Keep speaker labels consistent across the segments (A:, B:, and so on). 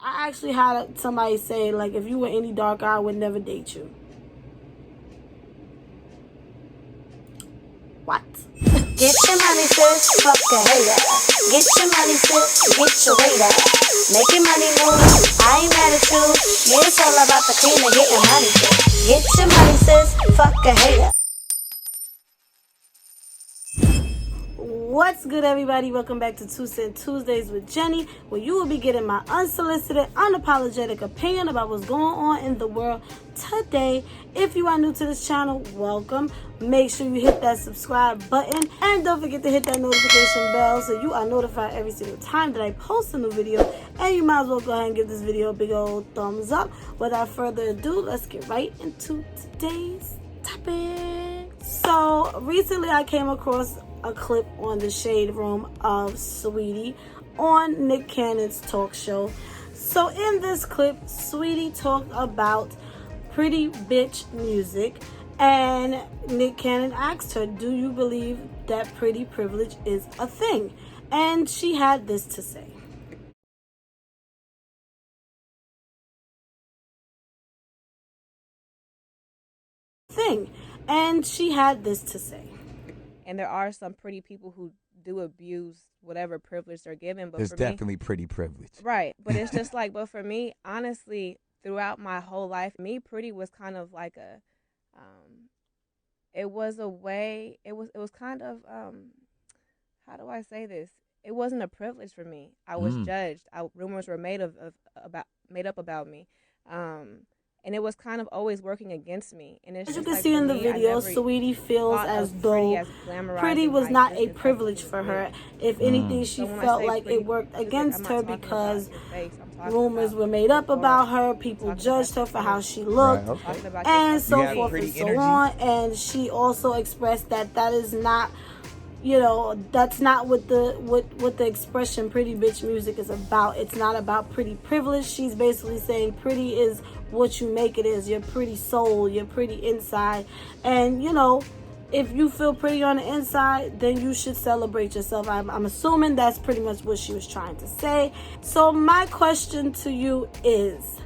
A: I actually had somebody say, like, if you were any darker, I would never date you. What?
B: Get your money, sis, fuck a hater. Get your money, sis, get your weight up. Making money move, I ain't mad at you. Yeah, it's all about the cream and getting money, sis. Get your money, sis, fuck a hater.
A: What's good, everybody? Welcome back to 2 Cent Tuesdays with Jenny, where you will be getting my unsolicited, unapologetic opinion about what's going on in the world today. If you are new to this channel, welcome. Make sure you hit that subscribe button and don't forget to hit that notification bell so you are notified every single time that I post a new video. And you might as well go ahead and give this video a big old thumbs up. Without further ado, let's get right into today's topic. So recently I came across a clip on the Shade Room of Saweetie on Nick Cannon's talk show. So in this clip, Saweetie talked about pretty bitch music, and Nick Cannon asked her, do you believe that pretty privilege is a thing? And she had this to say. And she had this to say.
C: And there are some pretty people who do abuse whatever privilege they're given. But
D: there's
C: for
D: definitely pretty privilege.
C: Right. But it's just like, but for me, honestly, throughout my whole life, me pretty was kind of like a, it was a way, it was kind of, how do I say this? It wasn't a privilege for me. I was judged. Rumors were made up about me. And it was kind of always working against me. And it's
A: as you
C: just
A: can
C: like,
A: see in the
C: me,
A: video, Saweetie feels as though pretty was not a privilege for her. If anything, she felt like it worked against her because rumors were made up about her, people judged her for how she looked, and so forth and so on. And she also expressed that that is not, you know, that's not what the expression pretty bitch music is about. It's not about pretty privilege. She's basically saying pretty is what you make it is, your pretty soul, your pretty inside. And you know, if you feel pretty on the inside, then you should celebrate yourself. I'm assuming that's pretty much what she was trying to say. So my question to you is,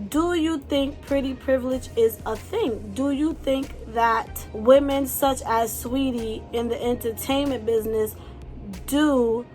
A: do you think pretty privilege is a thing? Do you think that women such as Saweetie in the entertainment business do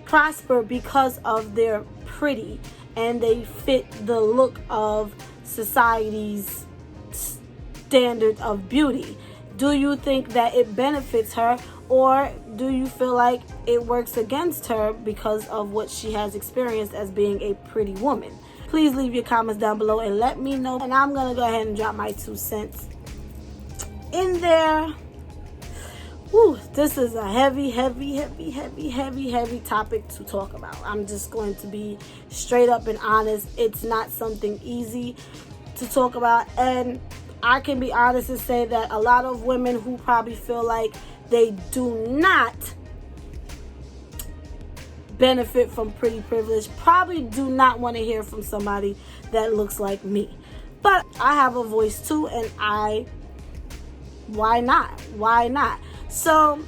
A: prosper because of their pretty and they fit the look of society's standard of beauty? Do you think that it benefits her, or do you feel like it works against her because of what she has experienced as being a pretty woman? Please leave your comments down below and let me know. And I'm going to go ahead and drop my 2 cents in there. Whew, this is a heavy topic to talk about. I'm just going to be straight up and honest. It's not something easy to talk about. And I can be honest and say that a lot of women who probably feel like they do not benefit from pretty privilege probably do not want to hear from somebody that looks like me. But I have a voice too, and why not? So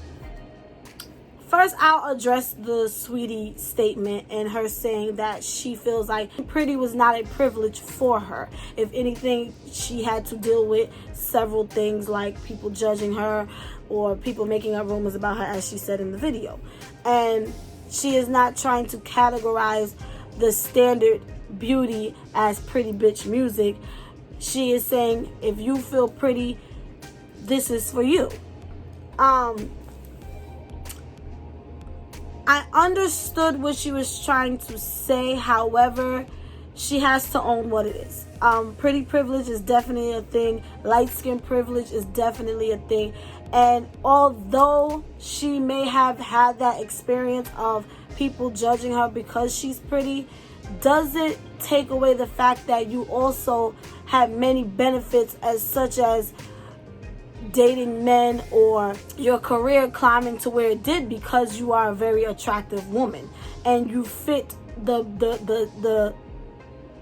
A: first I'll address the Saweetie statement and her saying that she feels like pretty was not a privilege for her. If anything, she had to deal with several things like people judging her or people making up rumors about her, as she said in the video. And she is not trying to categorize the standard beauty as pretty bitch music. She is saying, if you feel pretty, this is for you. I understood what she was trying to say. However, she has to own what it is. Pretty privilege is definitely a thing. Light skin privilege is definitely a thing. And although she may have had that experience of people judging her because she's pretty, doesn't take away the fact that you also have many benefits, as such as dating men or your career climbing to where it did because you are a very attractive woman and you fit the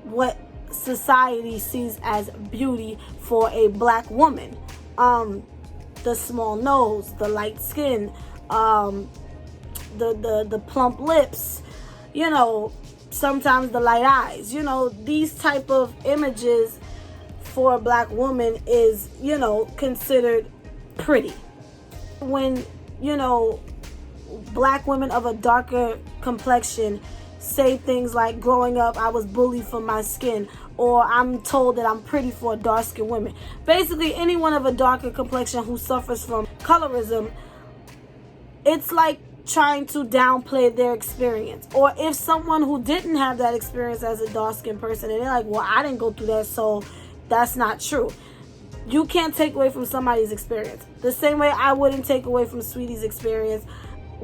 A: what society sees as beauty for a black woman. The small nose, the light skin, the plump lips, you know, sometimes the light eyes. You know, these type of images for a black woman is, you know, considered pretty. When, you know, black women of a darker complexion say things like, growing up I was bullied for my skin, or I'm told that I'm pretty for a dark-skinned woman. Basically, anyone of a darker complexion who suffers from colorism, it's like trying to downplay their experience. Or if someone who didn't have that experience as a dark-skinned person, and they're like, well, I didn't go through that, so that's not true. You can't take away from somebody's experience. The same way I wouldn't take away from Saweetie's experience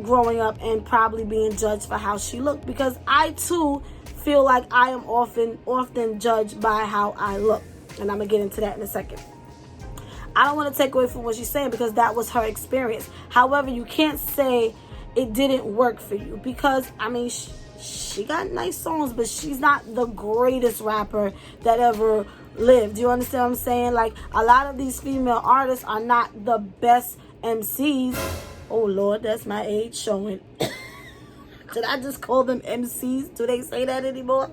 A: growing up and probably being judged for how she looked, because I too feel like I am often judged by how I look, and I'm gonna get into that in a second. I don't want to take away from what she's saying, because that was her experience. However, you can't say it didn't work for you, because I mean, she got nice songs, but she's not the greatest rapper that ever lived. You understand what I'm saying? Like, a lot of these female artists are not the best MCs. Oh Lord, that's my age showing. Did I just call them MCs? Do they say that anymore?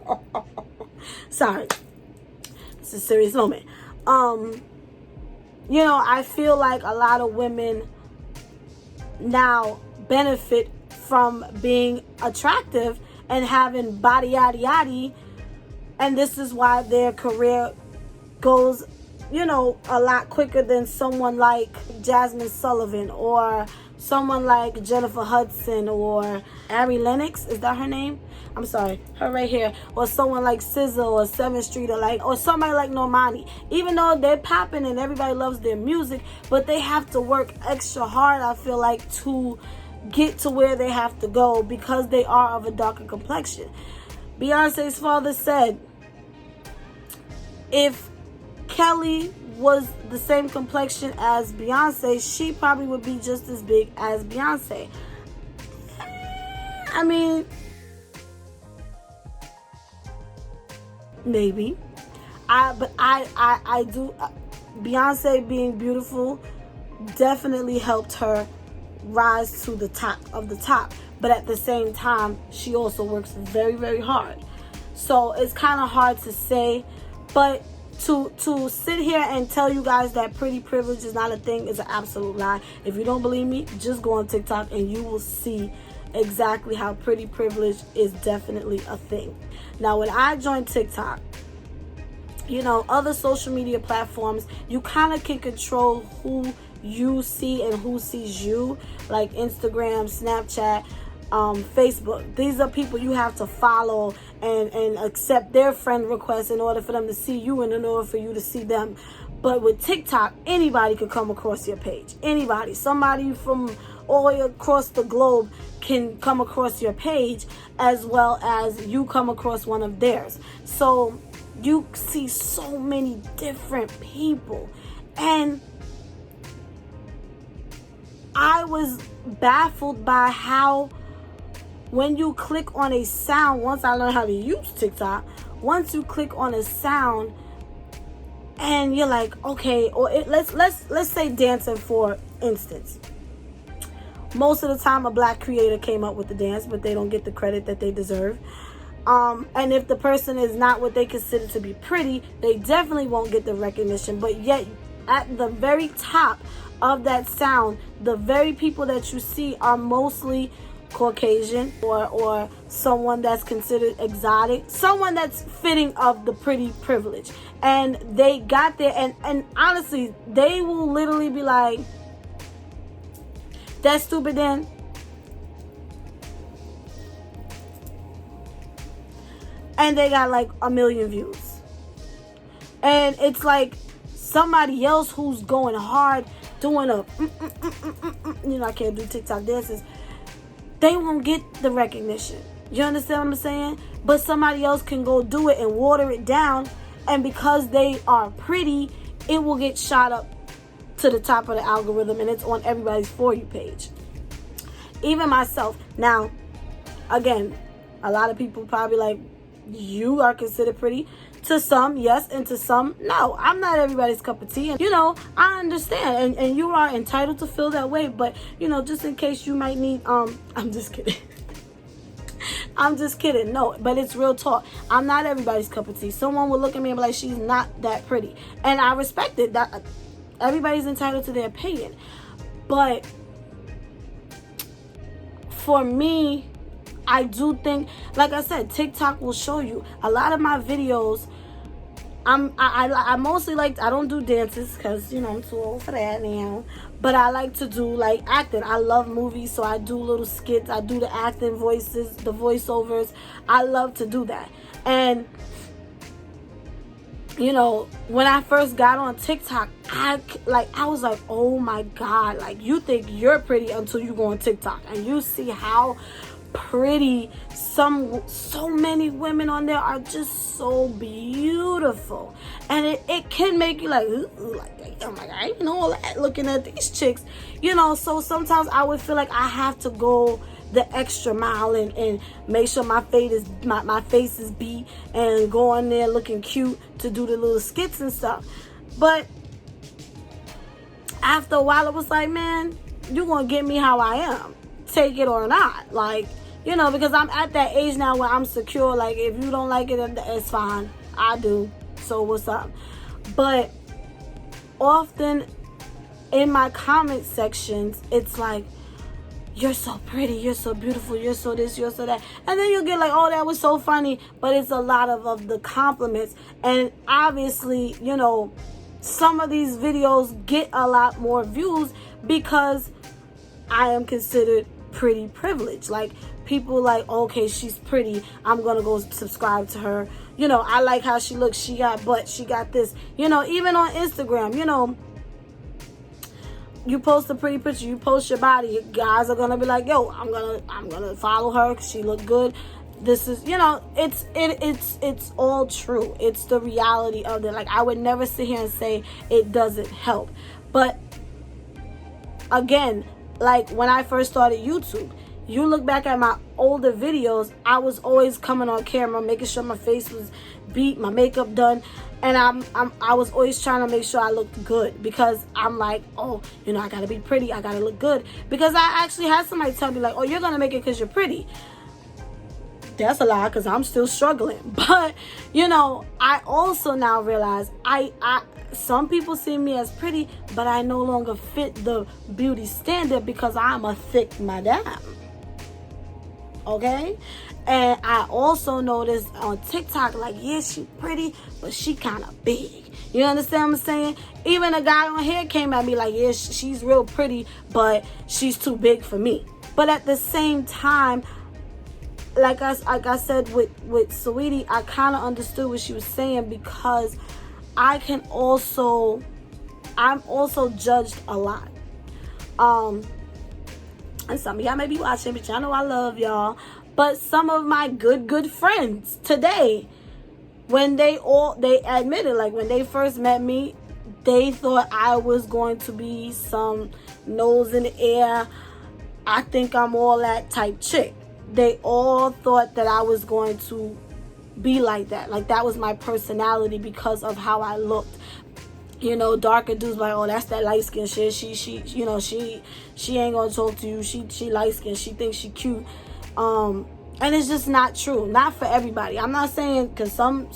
A: Sorry. It's a serious moment. You know, I feel like a lot of women now benefit from being attractive and having body yaddy yaddy, and this is why their career goes, you know, a lot quicker than someone like Jasmine Sullivan, or someone like Jennifer Hudson, or Ari Lennox, is that her name? I'm sorry, her right here. Or someone like SZA, or 7th Street, or somebody like Normani. Even though they're popping and everybody loves their music, but they have to work extra hard, I feel like, to get to where they have to go, because they are of a darker complexion. Beyonce's father said, if Kelly was the same complexion as Beyonce, she probably would be just as big as Beyonce. I mean, maybe. But I do. Beyonce being beautiful definitely helped her rise to the top of the top. But at the same time, she also works very, very hard. So it's kind of hard to say, but to sit here and tell you guys that pretty privilege is not a thing is an absolute lie. If you don't believe me, just go on TikTok and you will see exactly how pretty privilege is definitely a thing. Now, when I joined TikTok, you know, other social media platforms, you kind of can control who you see and who sees you, like Instagram, Snapchat, Facebook. These are people you have to follow and accept their friend requests in order for them to see you and in order for you to see them. But with TikTok, anybody could come across your page. Anybody. Somebody from all the way across the globe can come across your page, as well as you come across one of theirs. So you see so many different people. And I was baffled by how, when you click on a sound, once I learned how to use TikTok, once you click on a sound and you're like, okay, or let's say dancing, for instance. Most of the time a black creator came up with the dance, but they don't get the credit that they deserve. And if the person is not what they consider to be pretty, they definitely won't get the recognition. But yet, at the very top of that sound, the very people that you see are mostly Caucasian, or someone that's considered exotic, someone that's fitting of the pretty privilege. And they got there, and honestly, they will literally be like, that's stupid then. And they got like 1 million views. And it's like somebody else who's going hard, doing a, you know, I can't do TikTok dances. They won't get the recognition. You understand what I'm saying? But somebody else can go do it and water it down. And because they are pretty, it will get shot up to the top of the algorithm, and it's on everybody's For You page. Even myself. Now, again, a lot of people probably like, you are considered pretty. To some, yes, and to some, no. I'm not everybody's cup of tea. And, you know, I understand. And you are entitled to feel that way. But, you know, just in case you might need, I'm just kidding. I'm just kidding. No, but it's real talk. I'm not everybody's cup of tea. Someone will look at me and be like, she's not that pretty. And I respect it. That everybody's entitled to their opinion. But for me, I do think, like I said, TikTok will show you a lot of my videos. I mostly like, I don't do dances because, I'm too old for that now. But I like to do like acting. I love movies, so I do little skits. I do the acting voices, the voiceovers. I love to do that. And when I first got on TikTok, I was like, oh my God, like, you think you're pretty until you go on TikTok and you see how pretty so many women on there are, just so beautiful. And it can make you like, ooh, like, oh my God, I didn't know all that looking at these chicks, so sometimes I would feel like I have to go the extra mile and make sure my face is beat and go on there looking cute to do the little skits and stuff. But after a while, it was like, man, you're gonna get me how I am, take it or not. Like, because I'm at that age now where I'm secure. Like, if you don't like it, it's fine. I do. So what's up? But often in my comment sections, it's like, you're so pretty, you're so beautiful, you're so this, you're so that. And then you'll get like, oh, that was so funny. But it's a lot of the compliments. And obviously, some of these videos get a lot more views because I am considered pretty privileged. Like, people like, okay, she's pretty, I'm gonna go subscribe to her. I like how she looks, she got butt, she got this. Even on Instagram, you post a pretty picture, you post your body, guys are gonna be like, yo, I'm gonna follow her because she look good. This is, it's all true. It's the reality of it. Like, I would never sit here and say it doesn't help. But again, like when I first started YouTube, you look back at my older videos, I was always coming on camera, making sure my face was beat, my makeup done. And I was always trying to make sure I looked good because I'm like, oh, I gotta be pretty, I gotta look good. Because I actually had somebody tell me like, oh, you're gonna make it because you're pretty. That's a lie because I'm still struggling. But, I also now realize some people see me as pretty, but I no longer fit the beauty standard because I'm a thick madam. Okay? And I also noticed on TikTok, like, yeah, she pretty, but she kind of big. You understand what I'm saying? Even a guy on here came at me like, yeah, she's real pretty, but she's too big for me. But at the same time, like I said with Saweetie, I kind of understood what she was saying because I'm also judged a lot. And some of y'all may be watching, but y'all know I love y'all. But some of my good friends today, when they admitted, like when they first met me, they thought I was going to be some nose in the air, I think I'm all that type chick. They all thought that I was going to be like that. Like that was my personality because of how I looked. Darker dudes like, oh, that's that light skin shit. She ain't gonna talk to you. She light skin. She thinks she cute. And it's just not true. Not for everybody. I'm not saying because some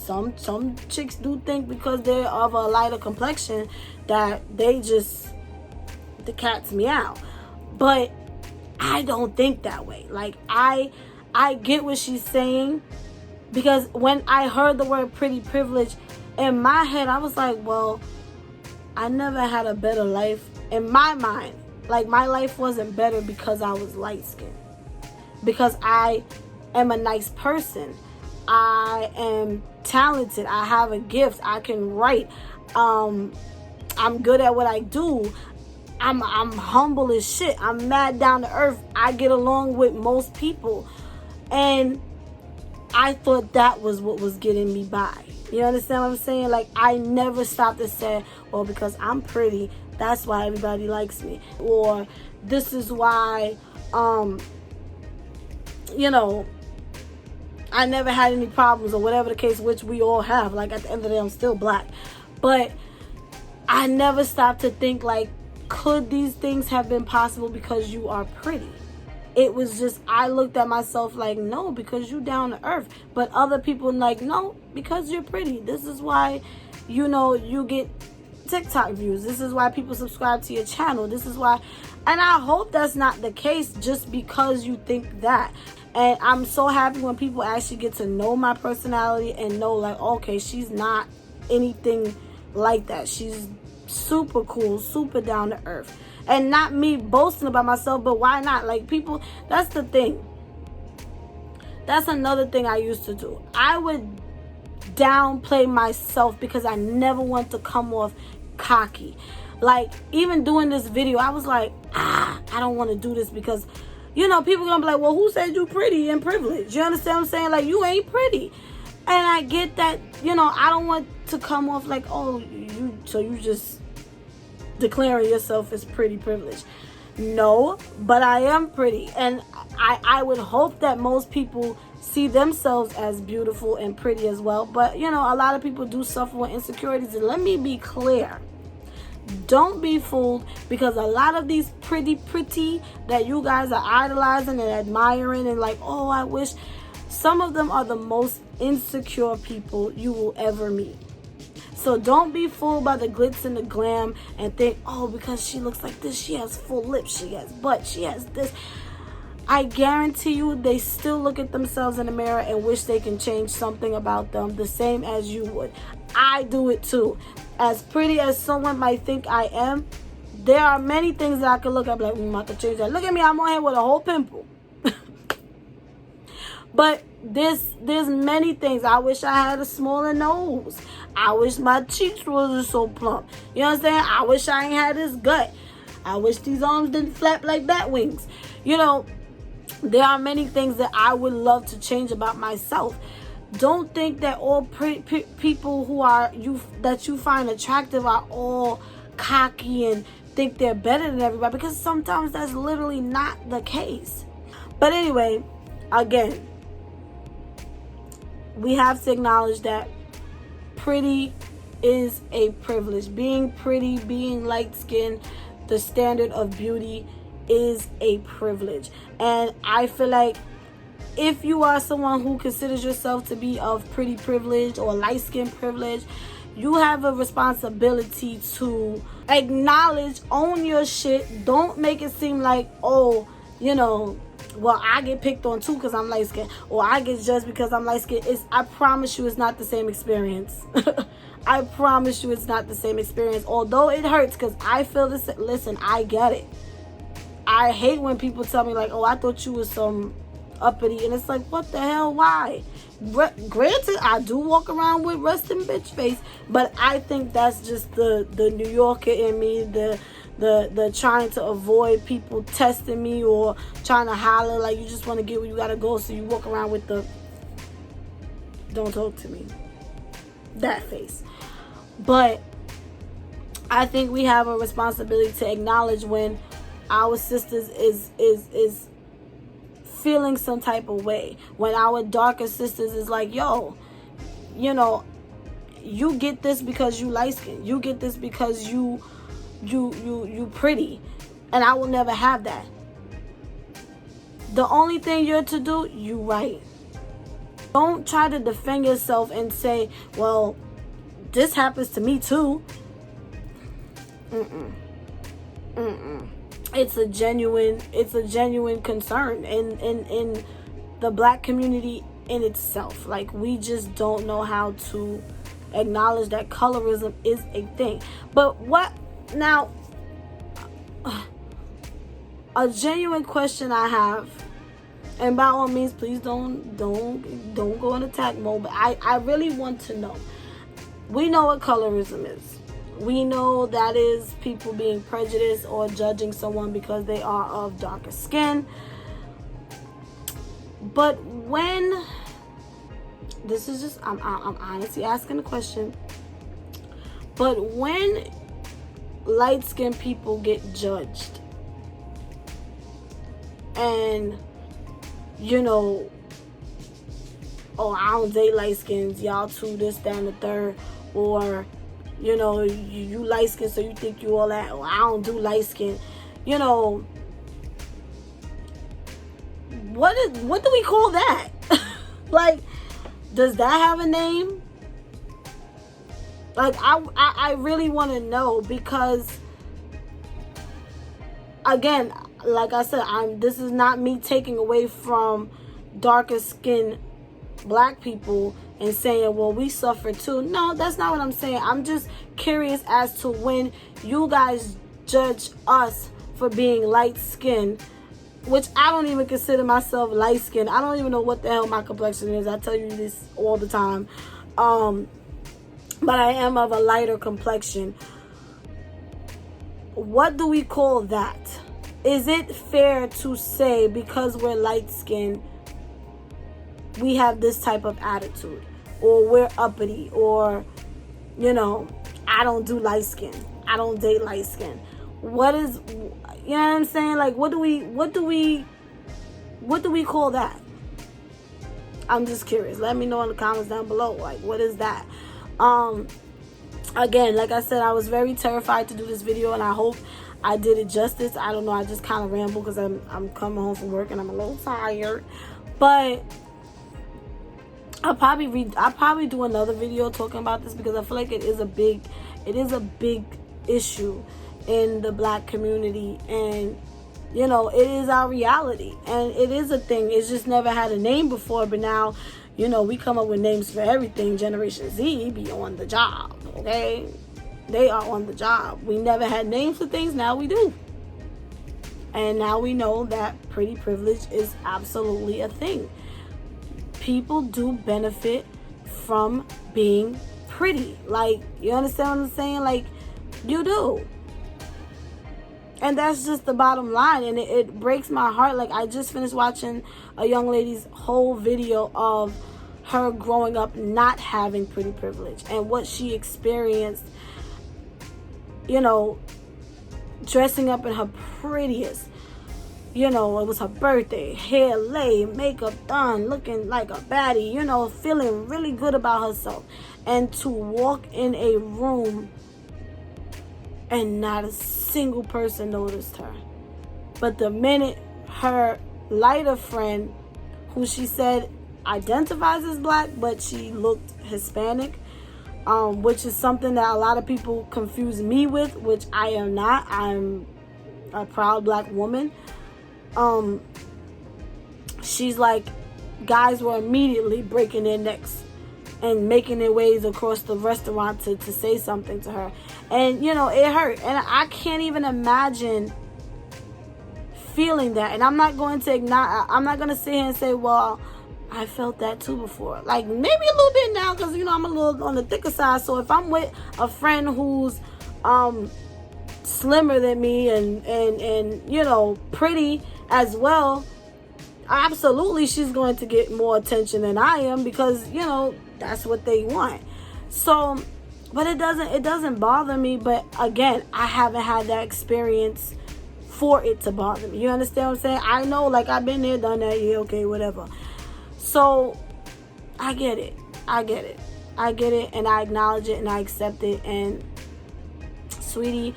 A: chicks do think because they're of a lighter complexion that they just the cat's meow. But I don't think that way. Like I get what she's saying because when I heard the word pretty privilege, in my head I was like, well, I never had a better life in my mind. Like my life wasn't better because I was light skinned. Because I am a nice person. I am talented. I have a gift. I can write. I'm good at what I do. I'm humble as shit. I'm mad down to earth. I get along with most people. And I thought that was what was getting me by. You understand what I'm saying? Like, I never stopped to say, well, because I'm pretty, that's why everybody likes me. Or this is why, I never had any problems or whatever the case, which we all have. Like, at the end of the day, I'm still black. But I never stopped to think, like, could these things have been possible because you are pretty? it was just, I looked at myself like, no, because you down to earth. But other people like, no, because you're pretty. This is why, you get TikTok views. This is why people subscribe to your channel. This is why. And I hope that's not the case just because you think that. And I'm so happy when people actually get to know my personality and know, like, okay, she's not anything like that. She's super cool, super down to earth. And not me boasting about myself, but why not? Like, people, that's the thing. That's another thing I used to do. I would downplay myself because I never want to come off cocky. Like, even doing this video, I was like, I don't want to do this because, people gonna be like, well, who said you pretty and privileged? You understand what I'm saying? Like, you ain't pretty. And I get that, I don't want to come off like, oh, you just declaring yourself as pretty privileged. No, but I am pretty. And I would hope that most people see themselves as beautiful and pretty as well. But, a lot of people do suffer with insecurities. And let me be clear. Don't be fooled, because a lot of these pretty that you guys are idolizing and admiring and like, oh, I wish, some of them are the most insecure people you will ever meet. So don't be fooled by the glitz and the glam and think, oh, because she looks like this, she has full lips, she has butt, she has this. I guarantee you they still look at themselves in the mirror and wish they can change something about them the same as you would. I do it too. As pretty as someone might think I am, there are many things that I could look at like, I could change that. Look at me, I'm on here with a whole pimple. But there's many things. I wish I had a smaller nose. I wish my cheeks wasn't so plump. You know what I'm saying? I wish I ain't had this gut. I wish these arms didn't flap like bat wings. There are many things that I would love to change about myself. Don't think that all people who are that you find attractive are all cocky and think they're better than everybody, because sometimes that's literally not the case. But anyway, again, we have to acknowledge that pretty is a privilege. Being pretty, being light-skinned, the standard of beauty is a privilege. And I feel like if you are someone who considers yourself to be of pretty privilege or light-skinned privilege, you have a responsibility to acknowledge, own your shit. Don't make it seem like, oh, well, I get picked on too because I'm light-skinned, or I get judged because I'm light-skinned. I promise you it's not the same experience. I promise you it's not the same experience. Although it hurts, because I feel this. Listen, I get it. I hate when people tell me like, oh, I thought you was some uppity, and it's like, what the hell? Why? Granted, I do walk around with resting bitch face, but I think that's just the New Yorker in me, the trying to avoid people testing me or trying to holler, like you just want to get where you gotta go, so you walk around with the don't talk to me, that face. But I think we have a responsibility to acknowledge when our sisters is feeling some type of way, when our darker sisters is like, yo, you get this because you light skinned, you get this because you pretty, and I will never have that. The only thing you're to do, you right. Don't try to defend yourself and say, well, this happens to me too. It's a genuine concern in the black community in itself. Like, we just don't know how to acknowledge that colorism is a thing. But what now, a genuine question I have, and by all means, please don't go in attack mode, but I really want to know. We know what colorism is. We know that is people being prejudiced or judging someone because they are of darker skin. But when, this is just, I'm honestly asking a question. But when light-skinned people get judged, and oh, I don't date light-skins, y'all too, this, that, and the third, or you light skin, so you think you all that, or I don't do light skin. what do we call that? Like, does that have a name? Like, I really want to know, because again, like I said, this is not me taking away from darker skinned black people and saying, well, we suffer too. No, that's not what I'm saying. I'm just curious as to when you guys judge us for being light skinned, which I don't even consider myself light skinned. I don't even know what the hell my complexion is. I tell you this all the time. But I am of a lighter complexion. What do we call that? Is it fair to say because we're light skinned, we have this type of attitude, or we're uppity, or, you know, I don't do light skin, I don't date light skin? What is, you know what I'm saying? Like, what do we call that? I'm just curious. Let me know in the comments down below. Like, what is that? Again, like I said, I was very terrified to do this video, and I hope I did it justice. I don't know, I just kind of ramble because I'm coming home from work and I'm a little tired. But I'll probably do another video talking about this, because I feel like it is a big issue in the black community, and you know, it is our reality, and it is a thing. It's just never had a name before, but now, you know, we come up with names for everything. Generation Z be on the job, okay? They are on the job. We never had names for things, now we do. And now we know that pretty privilege is absolutely a thing. People do benefit from being pretty. Like, you understand what I'm saying? Like, you do. And that's just the bottom line. And it breaks my heart. Like, I just finished watching a young lady's whole video of her growing up not having pretty privilege and what she experienced, you know, dressing up in her prettiest. You know, it was her birthday, hair laid, makeup done, looking like a baddie, you know, feeling really good about herself. And to walk in a room and not a single person noticed her. But the minute her lighter friend, who she said identifies as black, but she looked Hispanic, which is something that a lot of people confuse me with, which I am not. I'm a proud black woman. She's like, guys were immediately breaking their necks and making their ways across the restaurant to say something to her. And, you know, it hurt. And I can't even imagine feeling that. And I'm not going to sit here and say, well, I felt that too before. Like, maybe a little bit now, because, you know, I'm a little on the thicker side. So if I'm with a friend who's slimmer than me and you know, pretty as well, absolutely she's going to get more attention than I am, because, you know, that's what they want. So, but it doesn't bother me. But again, I haven't had that experience for it to bother me. You understand what I'm saying? I know, like, I've been there, done that, yeah, okay, whatever. So I get it, and I acknowledge it, and I accept it. And sweetie,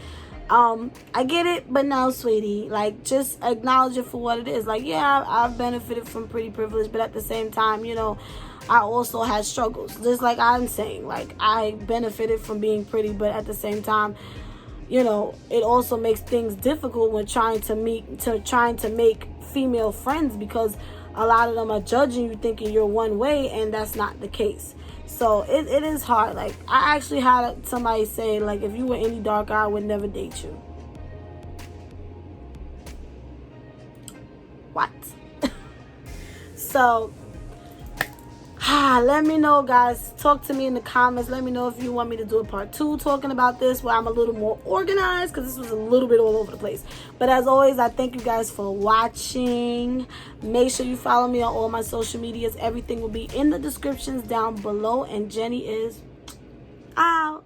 A: I get it, but no, sweetie, like, just acknowledge it for what it is. Like, yeah, I've benefited from pretty privilege, but at the same time, you know, I also had struggles. Just like I'm saying, like, I benefited from being pretty, but at the same time, you know, it also makes things difficult when trying to make female friends, because a lot of them are judging you, thinking you're one way, and that's not the case. So it is hard. Like, I actually had somebody say, like, if you were any darker, I would never date you. What? So, let me know, guys. Talk to me in the comments. Let me know if you want me to do a part 2 talking about this, where I'm a little more organized, because this was a little bit all over the place. But as always, I thank you guys for watching. Make sure you follow me on all my social medias. Everything will be in the descriptions down below. And Jenny is out.